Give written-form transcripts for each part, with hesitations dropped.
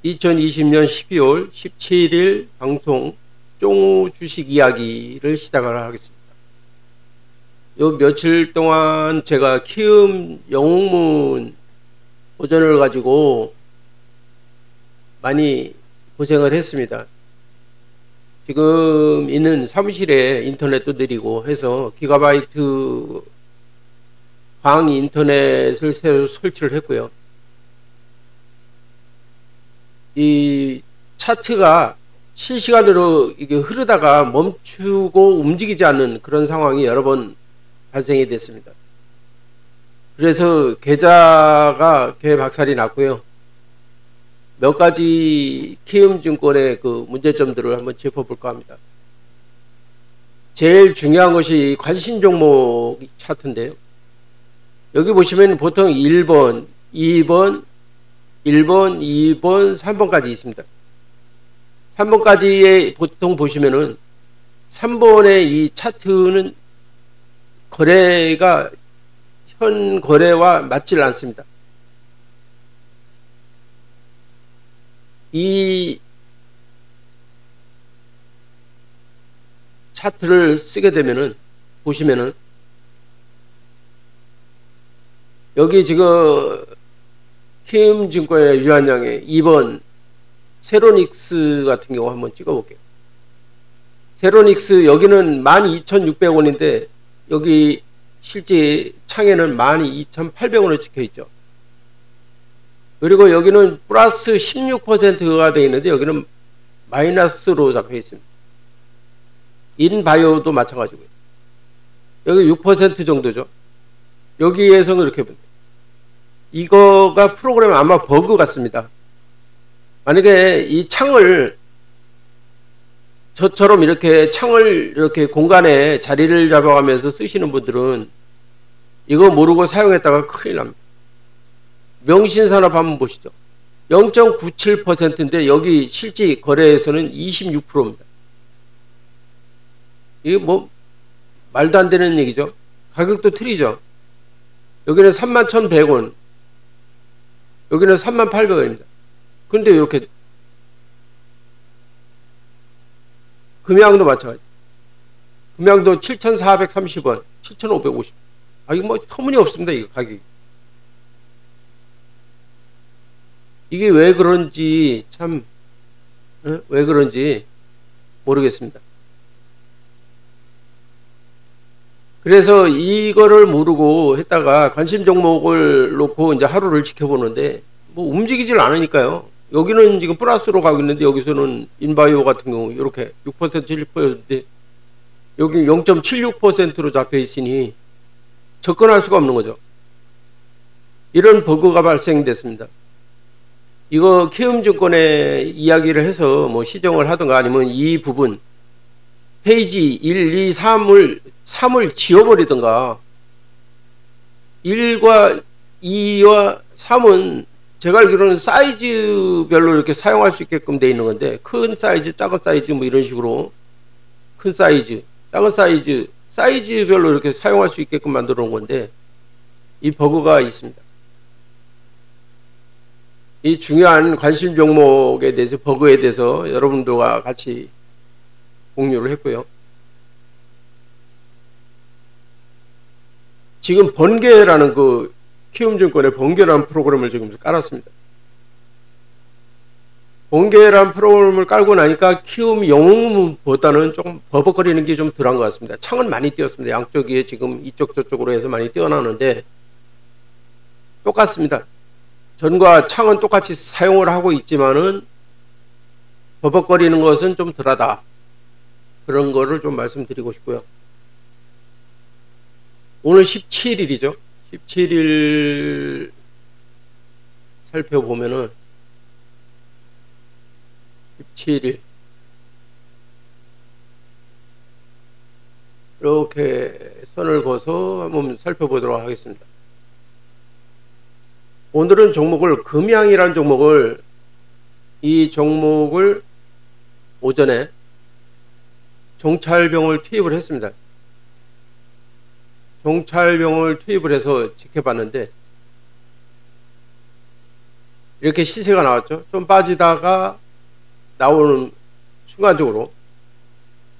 2020년 12월 17일 방송 쫑우 주식 이야기를 시작을 하겠습니다. 요 며칠 동안 제가 키움 영웅문 버전을 가지고 많이 고생을 했습니다. 지금 있는 사무실에 인터넷도 느리고 해서 기가바이트 광 인터넷을 새로 설치를 했고요. 이 차트가 실시간으로 이게 흐르다가 멈추고 움직이지 않는 그런 상황이 여러 번 발생이 됐습니다. 그래서 계좌가 개박살이 났고요. 몇 가지 키움증권의 그 문제점들을 한번 짚어볼까 합니다. 제일 중요한 것이 관심 종목 차트인데요. 여기 보시면 보통 1번, 2번, 1번, 2번, 3번까지 있습니다. 3번까지에 보통 보시면은 3번의 이 차트는 거래가 현 거래와 맞질 않습니다. 이 차트를 쓰게 되면은 보시면은 여기 지금 키움증권의 유한양의 2번 세로닉스 같은 경우 한번 찍어볼게요. 세로닉스 여기는 12,600원인데 여기 실제 창에는 12,800원을 찍혀있죠. 그리고 여기는 플러스 16%가 되어 있는데 여기는 마이너스로 잡혀 있습니다. 인바이오도 마찬가지고요. 여기 6% 정도죠. 여기에서는 이렇게 봅니다. 이거가 프로그램 아마 버그 같습니다. 만약에 이 창을 저처럼 이렇게 창을 이렇게 공간에 자리를 잡아가면서 쓰시는 분들은 이거 모르고 사용했다가 큰일 납니다. 명신산업 한번 보시죠. 0.97%인데 여기 실제 거래에서는 26%입니다. 이게 뭐 말도 안 되는 얘기죠. 가격도 틀리죠. 여기는 31,100원, 여기는 38,800원입니다. 그런데 이렇게 금양도 마찬가지. 금양도 7,430원, 7,550원. 아, 이거 뭐 터무니없습니다. 이거 가격이. 이게 왜 그런지 참, 왜 그런지 모르겠습니다. 그래서 이거를 모르고 했다가 관심 종목을 놓고 이제 하루를 지켜보는데 뭐 움직이질 않으니까요. 여기는 지금 플러스로 가고 있는데 여기서는 인바이오 같은 경우 이렇게 6% 7%인데 여기 0.76%로 잡혀 있으니 접근할 수가 없는 거죠. 이런 버그가 발생됐습니다. 이거 키움증권에 이야기를 해서 뭐 시정을 하든가 아니면 이 부분 페이지 1, 2, 3을 지워버리든가 1과 2와 3은 제가 알기로는 사이즈별로 이렇게 사용할 수 있게끔 되어 있는 건데 큰 사이즈, 작은 사이즈 뭐 이런 식으로 큰 사이즈, 작은 사이즈, 사이즈별로 이렇게 사용할 수 있게끔 만들어 놓은 건데 이 버그가 있습니다. 이 중요한 관심 종목에 대해서 버그에 대해서 여러분들과 같이 공유를 했고요. 지금 번개라는 그 키움증권의 번개라는 프로그램을 지금 깔았습니다. 번개라는 프로그램을 깔고 나니까 키움 영웅보다는 조금 버벅거리는 게 좀 덜한 것 같습니다. 창은 많이 띄었습니다. 양쪽에 지금 이쪽 저쪽으로 해서 많이 띄어놨는데 똑같습니다. 전과 창은 똑같이 사용을 하고 있지만은 버벅거리는 것은 좀 덜하다. 그런 거를 좀 말씀드리고 싶고요. 오늘 17일이죠. 17일 살펴보면은 17일 이렇게 선을 그어서 한번 살펴보도록 하겠습니다. 오늘은 종목을 금양이라는 종목을 이 종목을 오전에 종찰병을 투입을 했습니다. 종찰병을 투입을 해서 지켜봤는데 이렇게 시세가 나왔죠. 좀 빠지다가 나오는 순간적으로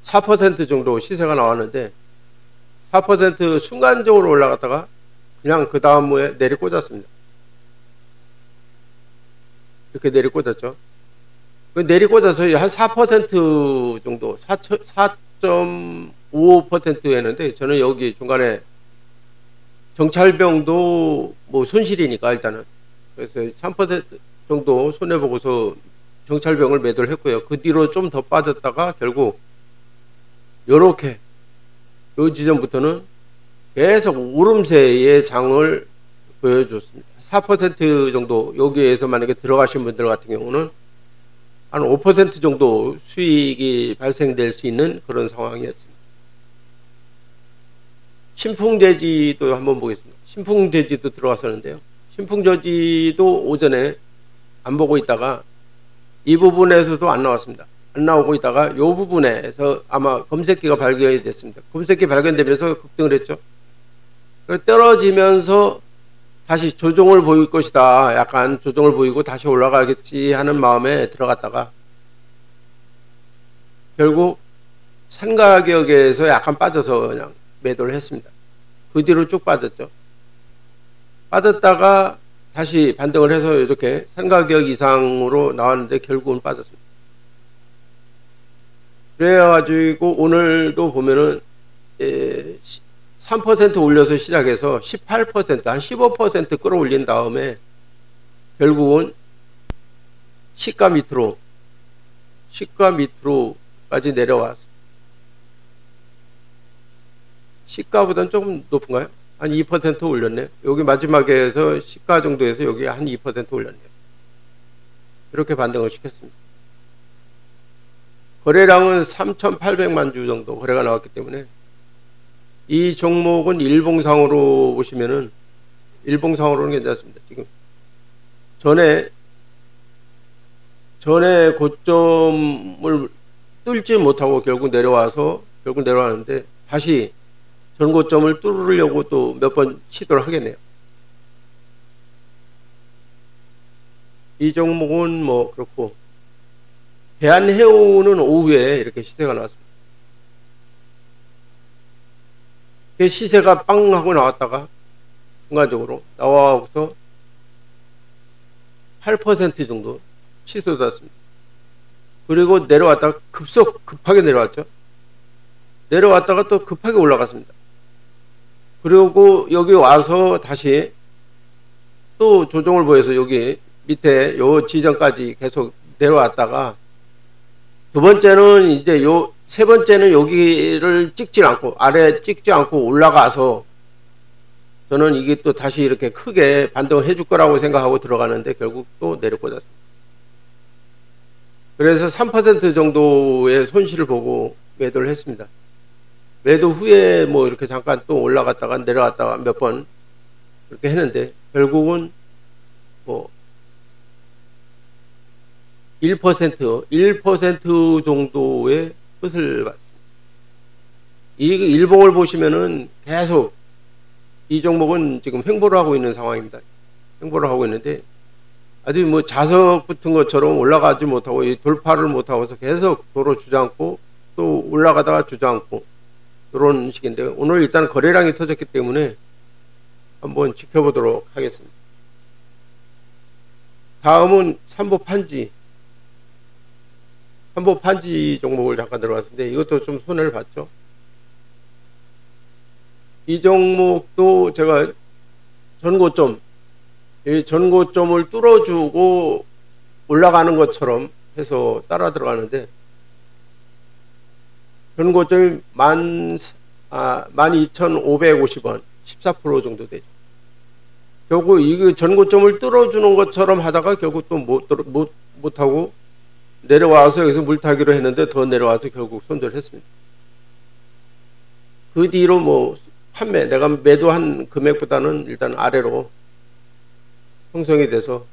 4% 정도 시세가 나왔는데 4% 순간적으로 올라갔다가 그냥 그 다음에 내리꽂았습니다. 이렇게 내리꽂았죠. 그 내리꽂아서 한 4% 정도 4.55%였는데 저는 여기 중간에 정찰병도 뭐 손실이니까 일단은 그래서 3% 정도 손해보고서 정찰병을 매도를 했고요. 그 뒤로 좀 더 빠졌다가 결국 요렇게 요 지점부터는 계속 오름세의 장을 보여줬습니다. 4% 정도 여기에서 만약에 들어가신 분들 같은 경우는 한 5% 정도 수익이 발생될 수 있는 그런 상황이었습니다. 신풍제지도 한번 보겠습니다. 신풍제지도 들어갔었는데요. 신풍제지도 오전에 안 보고 있다가 이 부분에서도 안 나왔습니다. 안 나오고 있다가 이 부분에서 아마 검색기가 발견이 됐습니다. 검색기 발견되면서 급등을 했죠. 떨어지면서 다시 조정을 보일 것이다. 약간 조정을 보이고 다시 올라가겠지 하는 마음에 들어갔다가 결국 산가격에서 약간 빠져서 그냥 매도를 했습니다. 그 뒤로 쭉 빠졌죠. 빠졌다가 다시 반등을 해서 이렇게 산가격 이상으로 나왔는데 결국은 빠졌습니다. 그래가지고 오늘도 보면은 3% 올려서 시작해서 18% 한 15% 끌어올린 다음에 결국은 시가 밑으로까지 내려왔습니다. 시가보다는 조금 높은가요? 한 2% 올렸네요. 여기 마지막에서 시가 정도에서 여기 한 2% 올렸네요. 이렇게 반등을 시켰습니다. 거래량은 3,800만 주 정도 거래가 나왔기 때문에 이 종목은 일봉상으로 보시면은 일봉상으로는 괜찮습니다. 지금 전에 고점을 뚫지 못하고 결국 내려왔는데 다시 전 고점을 뚫으려고 또 몇 번 시도를 하겠네요. 이 종목은 뭐 그렇고 대한해운은 오후에 이렇게 시세가 나왔습니다. 시세가 빵 하고 나왔다가 순간적으로 나와서 8% 정도 치솟았습니다. 그리고 내려왔다가 급하게 내려왔죠. 내려왔다가 또 급하게 올라갔습니다. 그리고 여기 와서 다시 또 조정을 보여서 여기 밑에 요 지점까지 계속 내려왔다가 두 번째는 이제 세 번째는 여기를 찍지 않고 아래 찍지 않고 올라가서 저는 이게 또 다시 이렇게 크게 반등을 해줄 거라고 생각하고 들어가는데 결국 또 내려꽂았습니다. 그래서 3% 정도의 손실을 보고 매도를 했습니다. 매도 후에 뭐 이렇게 잠깐 또 올라갔다가 내려갔다가 몇 번 그렇게 했는데 결국은 뭐 1% 정도의 끝을 봤습니다. 이 일봉을 보시면은 계속 이 종목은 지금 횡보를 하고 있는 상황입니다. 횡보를 하고 있는데 아주 뭐 자석 붙은 것처럼 올라가지 못하고 돌파를 못하고서 계속 도로 주저앉고 또 올라가다가 주저앉고 그런 식인데 오늘 일단 거래량이 터졌기 때문에 한번 지켜보도록 하겠습니다. 다음은 삼보판지 종목을 잠깐 들어갔는데 이것도 좀 손해를 봤죠. 이 종목도 제가 전고점을 뚫어주고 올라가는 것처럼 해서 따라 들어가는데 전고점이 12,550원 14% 정도 되죠. 결국 이 전고점을 뚫어주는 것처럼 하다가 결국 또 못하고 내려와서 여기서 물타기로 했는데 더 내려와서 결국 손절했습니다. 그 뒤로 뭐 내가 매도한 금액보다는 일단 아래로 형성이 돼서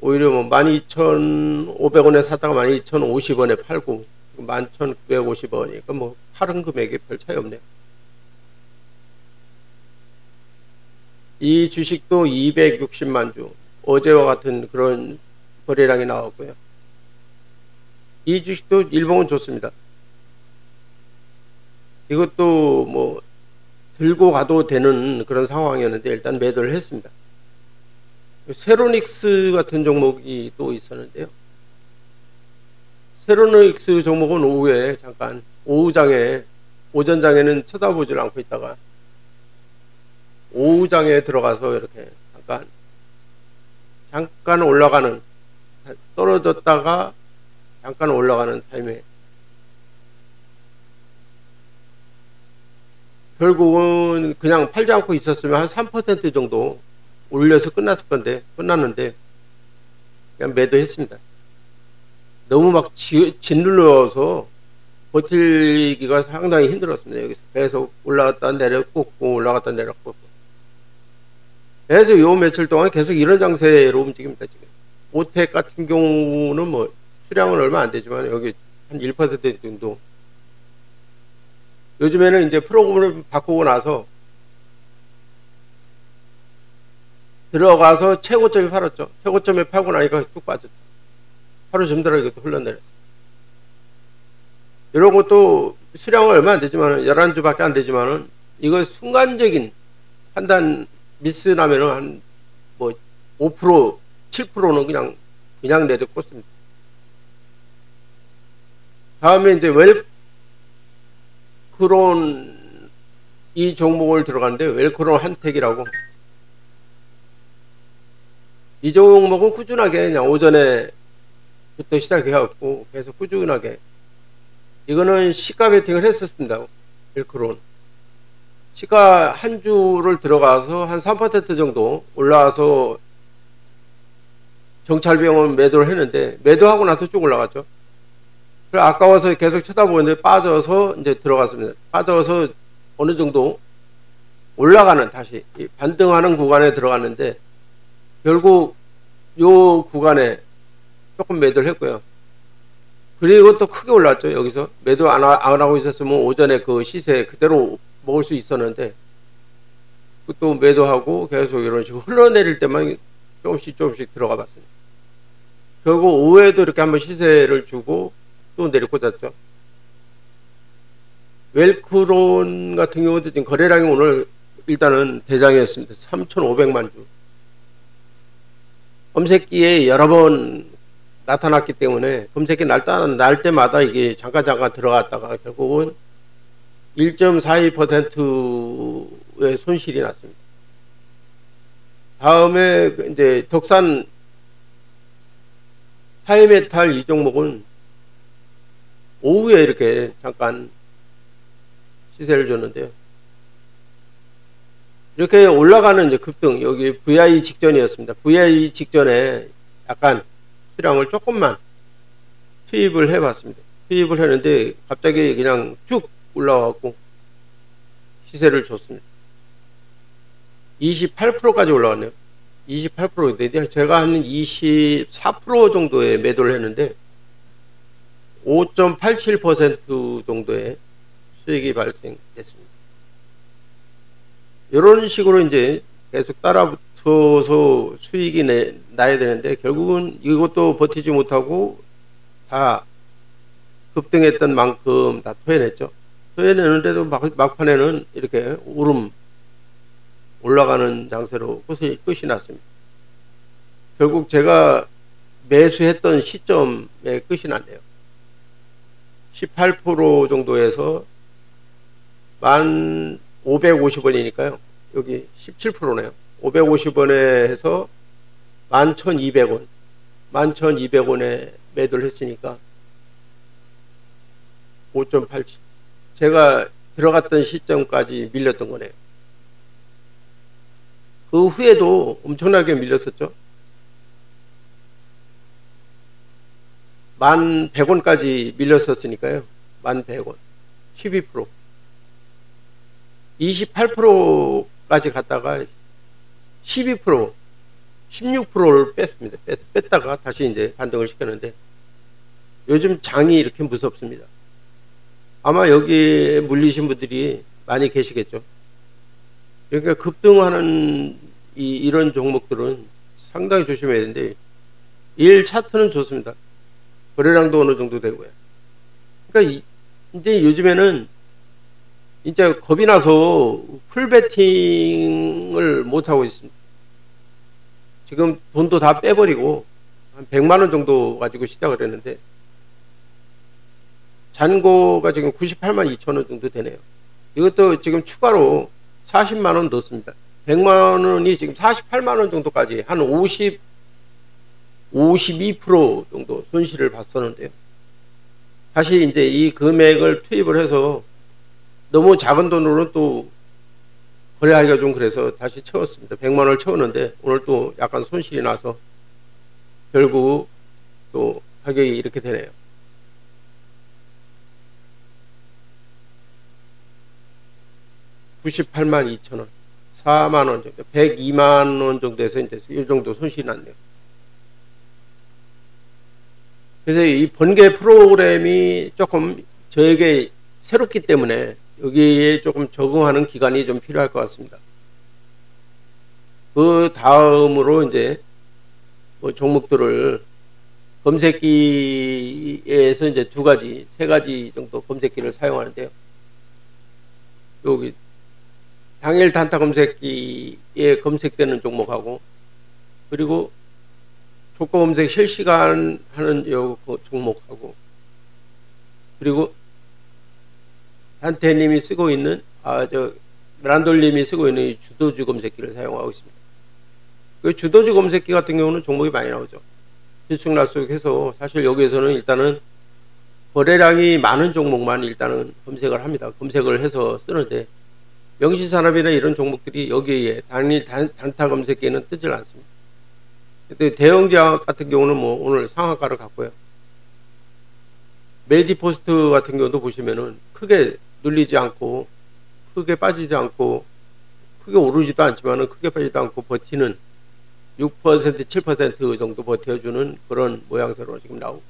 오히려 뭐 12,500원에 샀다가 12,050원에 팔고 11,950원이니까 뭐 팔은 금액이 별 차이 없네요. 이 주식도 260만 주 어제와 같은 그런 거래량이 나왔고요. 이 주식도 일봉은 좋습니다. 이것도 뭐 들고 가도 되는 그런 상황이었는데 일단 매도를 했습니다. 세로닉스 같은 종목이 또 있었는데요. 세로닉스 종목은 오후에 잠깐 오후장에, 오전장에는 쳐다보질 않고 있다가 오후장에 들어가서 이렇게 잠깐 올라가는, 떨어졌다가 잠깐 올라가는 타임에 결국은 그냥 팔지 않고 있었으면 한 3% 정도 올려서 끝났는데 그냥 매도했습니다. 너무 막 짓눌러서 버티기가 상당히 힘들었습니다. 여기서 계속 올라갔다 내렸고 올라갔다 내렸고 계속 요 며칠 동안 계속 이런 장세로 움직입니다. 지금 오텍 같은 경우는 뭐 수량은 얼마 안 되지만 여기 한 1% 정도. 요즘에는 이제 프로그램을 바꾸고 나서 들어가서 최고점에 팔았죠. 최고점에 팔고 나니까 쭉 빠졌죠. 하루 점들어 이것도 흘러내렸어요. 이런 것도 수량은 얼마 안 되지만 11주밖에 안 되지만은 이거 순간적인 판단 미스 나면은 한 뭐 5% 7%는 그냥 내려 꽂습니다. 다음에 이제 웰크론 이 종목을 들어가는데 웰크론 한택이라고, 이 종목은 꾸준하게 그냥 오전에부터 시작해갖고 계속 꾸준하게, 이거는 시가 베팅을 했었습니다. 웰크론 시가 한 주를 들어가서 한 3% 정도 올라와서 정찰병원 매도를 했는데 매도하고 나서 쭉 올라갔죠. 그래서 아까워서 계속 쳐다보는데 빠져서 이제 들어갔습니다. 빠져서 어느 정도 올라가는, 다시 반등하는 구간에 들어갔는데 결국 요 구간에 조금 매도를 했고요. 그리고 또 크게 올랐죠. 여기서 매도 안 하고 있었으면 오전에 그 시세 그대로 먹을 수 있었는데 또 매도하고 계속 이런 식으로 흘러내릴 때만 조금씩 들어가 봤습니다. 결국 오후에도 이렇게 한번 시세를 주고 또 내리꽂았죠. 웰크론 같은 경우도 지금 거래량이 오늘 일단은 대장이었습니다. 3,500만 주. 검색기에 여러 번 나타났기 때문에 검색기 날 때마다 이게 잠깐 들어갔다가 결국은 1.42%의 손실이 났습니다. 다음에 이제 덕산 하이메탈 이 종목은 오후에 이렇게 잠깐 시세를 줬는데요. 이렇게 올라가는 이제 급등, 여기 VI 직전이었습니다. VI 직전에 약간 수량을 조금만 투입을 해봤습니다. 투입을 했는데 갑자기 그냥 쭉 올라와갖고 시세를 줬습니다. 28%까지 올라왔네요. 28%인데 제가 한 24% 정도의 매도를 했는데 5.87% 정도의 수익이 발생됐습니다. 이런 식으로 이제 계속 따라붙어서 수익이 나야 되는데 결국은 이것도 버티지 못하고 다 급등했던 만큼 다 토해냈죠. 토해내는데도 막판에는 이렇게 올라가는 장세로 끝이 났습니다. 결국 제가 매수했던 시점에 끝이 났네요. 18% 정도에서 1,550원이니까요. 여기 17%네요. 550원에 해서 11,200원. 11,200원에 매도를 했으니까 5.87. 제가 들어갔던 시점까지 밀렸던 거네요. 그 후에도 엄청나게 밀렸었죠. 1,100원까지 밀렸었으니까요. 1,100원. 12%. 28%까지 갔다가 12%, 16%를 뺐습니다. 뺐다가 다시 이제 반등을 시켰는데 요즘 장이 이렇게 무섭습니다. 아마 여기에 물리신 분들이 많이 계시겠죠. 그러니까 급등하는 이런 종목들은 상당히 조심해야 되는데 1 차트는 좋습니다. 거래량도 어느 정도 되고요. 그러니까 이제 요즘에는 진짜 겁이 나서 풀베팅을 못하고 있습니다. 지금 돈도 다 빼버리고 한 100만 원 정도 가지고 시작을 했는데 잔고가 지금 98만 2천 원 정도 되네요. 이것도 지금 추가로 40만 원 넣습니다. 100만 원이 지금 48만 원 정도까지 한 52% 정도 손실을 봤었는데요. 다시 이제 이 금액을 투입을 해서 너무 작은 돈으로는 또 거래하기가 좀 그래서 다시 채웠습니다. 100만 원을 채웠는데 오늘 또 약간 손실이 나서 결국 또 가격이 이렇게 되네요. (98만 2천 원) 4만 원 정도, 102만 원 정도에서 이제 이 정도 손실이 났네요. 그래서 이 번개 프로그램이 조금 저에게 새롭기 때문에 여기에 조금 적응하는 기간이 좀 필요할 것 같습니다. 그 다음으로 이제 뭐 종목들을 검색기에서 이제 세 가지 정도 검색기를 사용하는데요. 여기 당일 단타 검색기에 검색되는 종목하고 그리고 조건 검색 실시간 하는 종목하고 그리고 단태님이 쓰고 있는 란돌님이 쓰고 있는 주도주 검색기를 사용하고 있습니다. 그 주도주 검색기 같은 경우는 종목이 많이 나오죠. 들쑥날쑥해서 사실 여기에서는 일단은 거래량이 많은 종목만 일단은 검색을 합니다. 검색을 해서 쓰는데 명시산업이나 이런 종목들이 여기에 당일 단타 검색기에는 뜨질 않습니다. 근데 대형제약 같은 경우는 뭐 오늘 상한가를 갔고요. 메디포스트 같은 경우도 보시면은 크게 눌리지 않고 크게 빠지지 않고 크게 오르지도 않지만은 크게 빠지지도 않고 버티는 6% 7% 정도 버텨주는 그런 모양새로 지금 나오고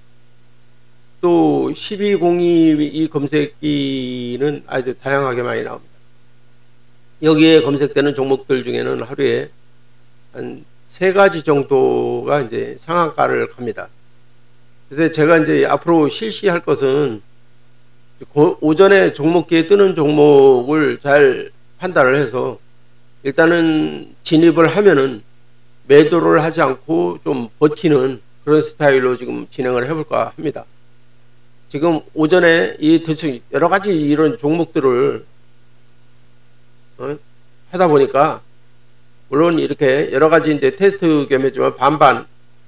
또 1202 이 검색기는 아주 다양하게 많이 나옵니다. 여기에 검색되는 종목들 중에는 하루에 한 3가지 정도가 이제 상한가를 갑니다. 그래서 제가 이제 앞으로 실시할 것은 오전에 종목기에 뜨는 종목을 잘 판단을 해서 일단은 진입을 하면은 매도를 하지 않고 좀 버티는 그런 스타일로 지금 진행을 해볼까 합니다. 지금 오전에 여러 가지 이런 종목들을 하다 보니까 물론 이렇게 여러 가지 이제 테스트 겸했지만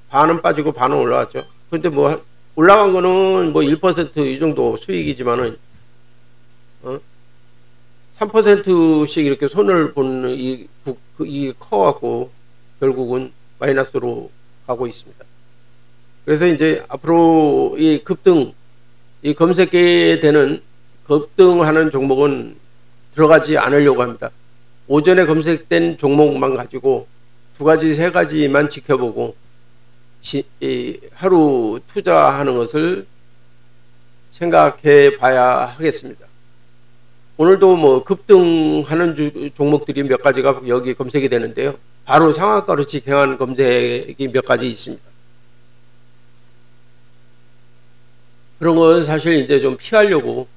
반은 빠지고 반은 올라왔죠. 근데 뭐 올라간 거는 뭐 1% 이 정도 수익이지만은 3%씩 이렇게 손을 보는 이 커갖고 결국은 마이너스로 가고 있습니다. 그래서 이제 앞으로 이 검색계에 되는 급등하는 종목은 들어가지 않으려고 합니다. 오전에 검색된 종목만 가지고 2가지 3가지만 지켜보고 하루 투자하는 것을 생각해 봐야 하겠습니다. 오늘도 뭐 급등하는 종목들이 몇 가지가 여기 검색이 되는데요. 바로 상한가로 직행한 검색이 몇 가지 있습니다. 그런 건 사실 이제 좀 피하려고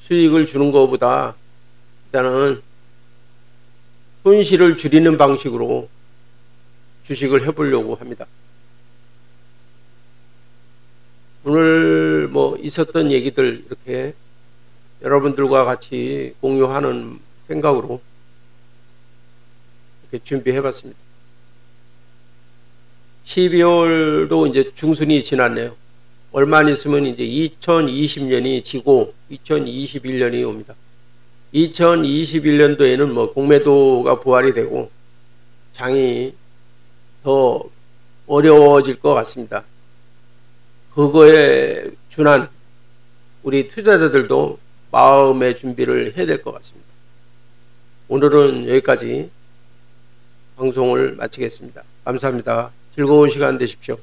수익을 주는 것보다 일단은 손실을 줄이는 방식으로 주식을 해보려고 합니다. 오늘 뭐 있었던 얘기들 이렇게 여러분들과 같이 공유하는 생각으로 이렇게 준비해봤습니다. 12월도 이제 중순이 지났네요. 얼마 안 있으면 이제 2020년이 지고 2021년이 옵니다. 2021년도에는 뭐 공매도가 부활이 되고 장이 더 어려워질 것 같습니다. 그거에 준한 우리 투자자들도 마음의 준비를 해야 될 것 같습니다. 오늘은 여기까지 방송을 마치겠습니다. 감사합니다. 즐거운 시간 되십시오.